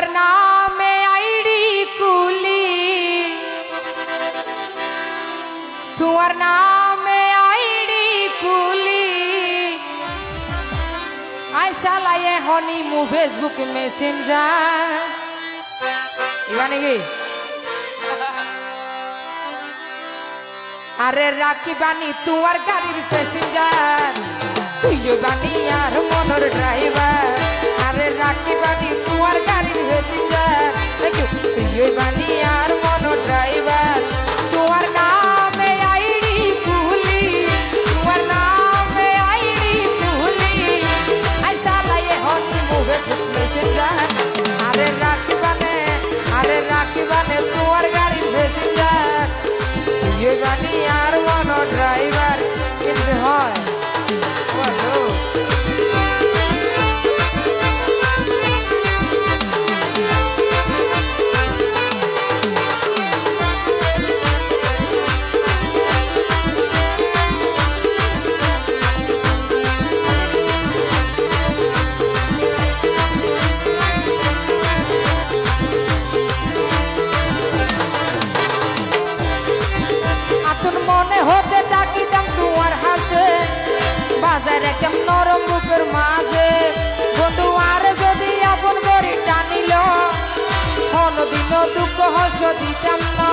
तुअर नामे आईडी कुली तुअर नामे आईडी कुली आई सालाये हनी मु फेसबुक मेसेंजर इवाने की अरे राखी बानी तुअर गाड़ी पैसेंजर तुझे बानी यार मोटर ड्राइवर अरे राखी बानी तुअर गाड़ी पैसेंजर तुझे बानी यार मोटर ड्राइवर तुअर नाम है आईडी कुली तुअर नाम है आईडी कुली ऐसा लाये होनी मुझे पैसेंजर अरे राखी बाने तुअर गाड़ी पैसेंजर तुझे बानी यार मोटर ड्राइवर किंतु है होते डाकी दम तुअर हासे बाजारे केम नरम बुकेर माझे बंधु आरे जदि आपन करि टानिल कोनदिन दुःख हस्त दिताम ना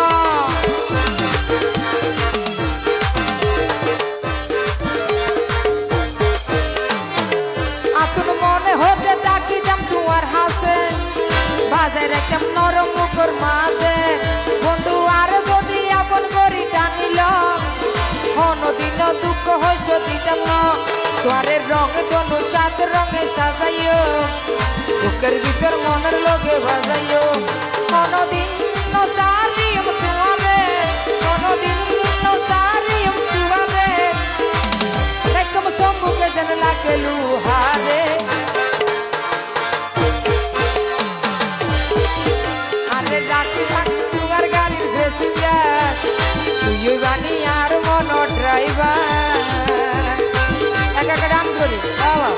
आतुन मने होते डाकी दम तुअर हासे बाजारे केम नरम बुकेर माझे बंधु आरे जदि आपन करि टानिल কোনদিন দুঃখ হইস দিতাম না তোরে রং দনু সাত রঙে সাজাইও বুকের ভিতর মনের লগে বাজাইও কোনদিন নসারিম তুয়ারে কোনদিন নসারিম তুয়ারে দেখম সম্মুখে যেন লাগে লুহারে আরে রাখি বাকি তুয়ার গাড়ির প্যাসেঞ্জার তুই বানি আর মনো ড্রাইভার একা একা ডান্স করি বাবা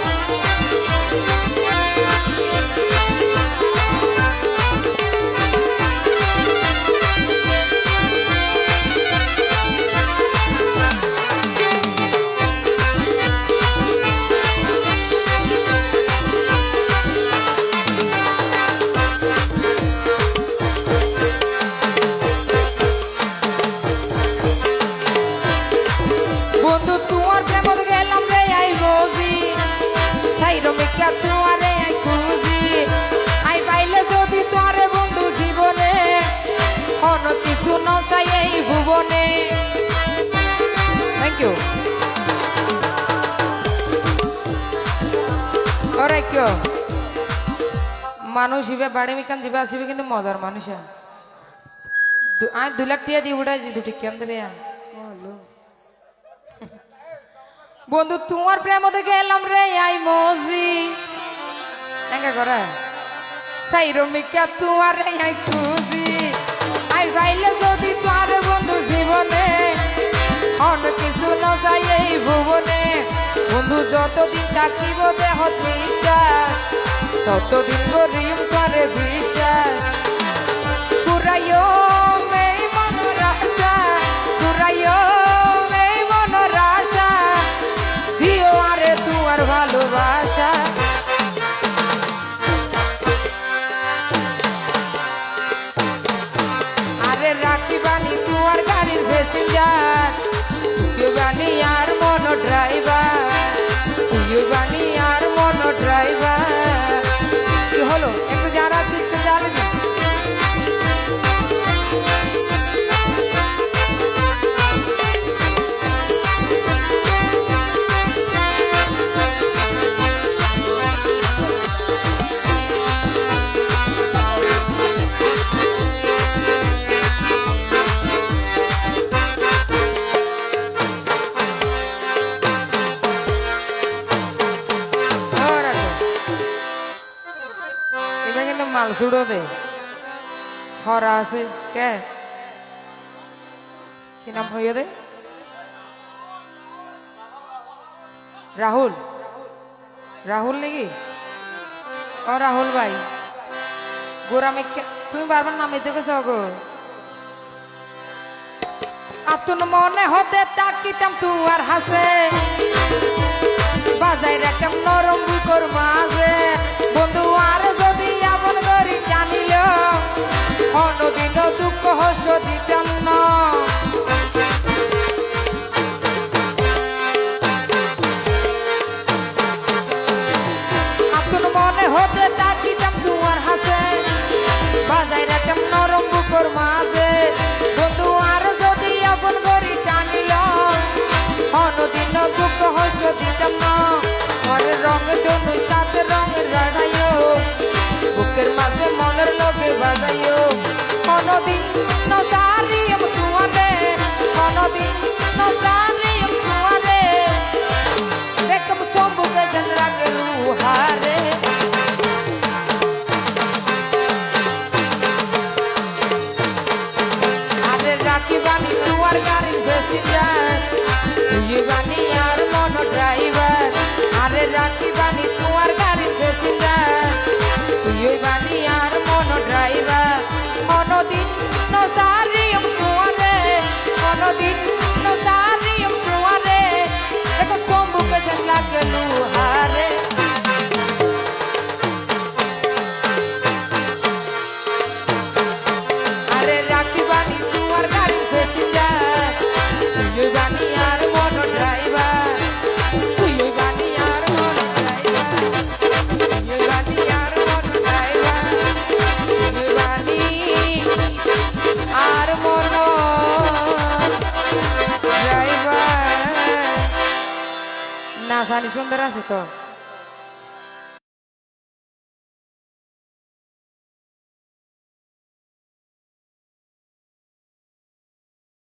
বন্ধু তোমার প্রেমত গেলাম রে আই বজি সাইরো মেকা তোমারে আই খুঁজি আই পাইলে যদি তোরে বন্ধু জীবনে অন্য কিছু ন চাই এই ভুবনে থ্যাংক ইউ ওরে কিয় মানুষ হিবে বাড়ি মিকান যাবে আসবে কিন্তু মজার মানুষ আয় 2 লাখ টিয়া দিয়ে উড়াইছি দুটি কেন্দ্রে বন্ধু তোমার প্রেম দেখে এলাম রে আই মজি এঙ্গা করে সাইরো মিকা তোমার রে আই খুঁজি আই ভাইলে যদি তোর বন্ধু জীবনে অন্য কিছু না চাই এই ভুবনে বন্ধু যতদিন থাকিব দেহ বিশ্বাস ততদিন করিম করে বিশ্বাস পুরাইও মেই মনের আশা পুরাইও তোমার ভালোবাসা আরে রাখি বানি তোমার গাড়ির প্যাসেঞ্জার তুই বানি আর মনো ড্রাইভার তুই বানি আর মনো ড্রাইভার কি হলো একটু যারা একটু জানেন মাল ছুড়ো দে হরা আছে কে কি নাম হইয়া দে রাহুল রাহুল নাকি ও রাহুল ভাই গোরামে তুমি বারবার নামিতে গেছো গো আতুন মনে হতে তাকিতাম তুয়ার হাসে বাজাই রাখতাম নরম বুকর মাঝে বন্ধু আর যদি এমন করি জানিল অন্যদিন দুঃখ হস্ত দিতাম না আতুন মনে হতে তাকিতাম তুয়ার হাসে বাজাই রাখতাম নরম বুকর মাঝে বন্ধু আর যদি এমন করি জানিল অন্যদিন দুঃখ হস্ত দিতাম না আর রঙ ধনু সাথে রঙের রাগাইও বুকের মাঝে মনের লোকে বাজাইও অন্যদিন নজারিম তুয়ারে অন্যদিন নজারিম তুয়ারে দেখম সম্বুকে জন রাগে রুহারে আরে রাখি বানি তুয়ার গাড়ি বেশি যায় তুই বানি আর মন ড্রাইভার আরে রাখি বানি তোমার গাড়ির প্যাসেঞ্জার তুই বানি আর মন ড্রাইভার অনদিন নজারিম তুয়ারে অনদিন নজারিম তুয়ারে দেখো চম্বুকে যেন লাগে লুহারে আরে রাখি বানি তোমার গাড়ির প্যাসেঞ্জার তুই বানি আর মন ড্রাইভার তুই বানি আর মন ড্রাইভার তুই বানি আর মন ড্রাইভার তুই বানি আর মন ড্রাইভার না সানি সুন্দর আছে তো